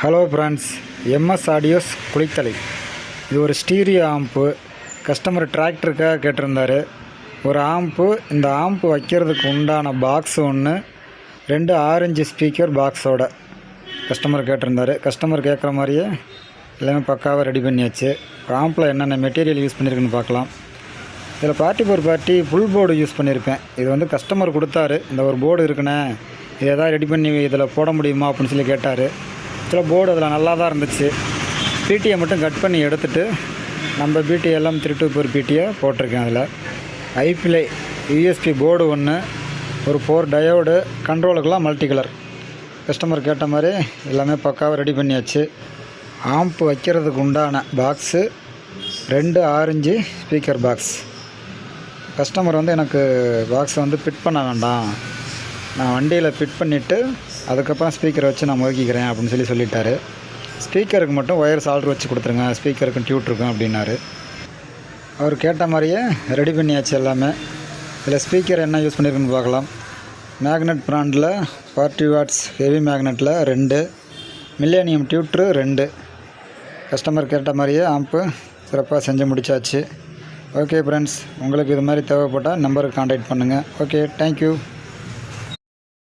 Hello friends, MS audios Kulithalai. இது ஒரு stereo amp. Customer டிராக்டருக்காக கேட்டிருந்தார். ஒரு ஆம்ப்பு. இந்த ஆம்ப்பு வைக்கிறதுக்கு உண்டான பாக்ஸ் ஒன்று, 2 ஆரஞ்சு ஸ்பீக்கர் பாக்ஸோட கஸ்டமர் கேட்டிருந்தார். கஸ்டமர் கேட்குற மாதிரியே எல்லாமே பக்காவாக ரெடி பண்ணியாச்சு. ஆம்பில் என்னென்ன மெட்டீரியல் யூஸ் பண்ணியிருக்குன்னு பார்க்கலாம். இதில் பார்ட்டி ஃபுல் போர்டு யூஸ் பண்ணியிருப்பேன். இது வந்து கஸ்டமர் கொடுத்தாரு. இந்த ஒரு போர்டு இருக்குண்ணே, இது எதாவது ரெடி பண்ணி இதில் போட முடியுமா அப்படின்னு சொல்லி கேட்டார். சில போர்டு அதில் நல்லா தான் இருந்துச்சு. பிடியை மட்டும் கட் பண்ணி எடுத்துகிட்டு நம்ம பிடி எல்லாம் 324 பிடியை போட்டிருக்கேன். அதில் ஐபிளை யூஎஸ்பி போர்டு ஒன்று, ஒரு 4 டயோடு, கண்ட்ரோலுக்கெல்லாம் மல்டி கலர். கஸ்டமர் கேட்ட மாதிரி எல்லாமே பக்காவாக ரெடி பண்ணியாச்சு. ஆம்ப்பு வைக்கிறதுக்கு உண்டான box, 2 orange speaker box. Customer வந்து எனக்கு பாக்ஸை வந்து ஃபிட் பண்ண வேண்டாம், நான் வண்டியில் ஃபிட் பண்ணிவிட்டு அதுக்கப்புறம் ஸ்பீக்கரை வச்சு நான் முறுக்கிக்கிறேன் அப்படின்னு சொல்லிட்டாரு. ஸ்பீக்கருக்கு மட்டும் ஒயர் சால்ட்ரு வச்சு கொடுத்துருங்க, ஸ்பீக்கருக்கும் டியூட் இருக்கும் அப்படின்னாரு. அவர் கேட்ட மாதிரியே ரெடி பண்ணியாச்சு எல்லாமே. இதில் ஸ்பீக்கர் என்ன யூஸ் பண்ணியிருக்குன்னு பார்க்கலாம். மேக்னெட் பிராண்டில் 40 வாட்ஸ் ஹெவி மேக்னெட்டில் 2, மில்லேனியம் டியூட்ரு 2. கஸ்டமர் கேட்ட மாதிரியே ஆம்ப்பு சிறப்பாக செஞ்சு முடித்தாச்சு. ஓகே ஃப்ரெண்ட்ஸ், உங்களுக்கு இது மாதிரி தேவைப்பட்டால் நம்பருக்கு கான்டாக்ட் பண்ணுங்கள். Okay, thank you.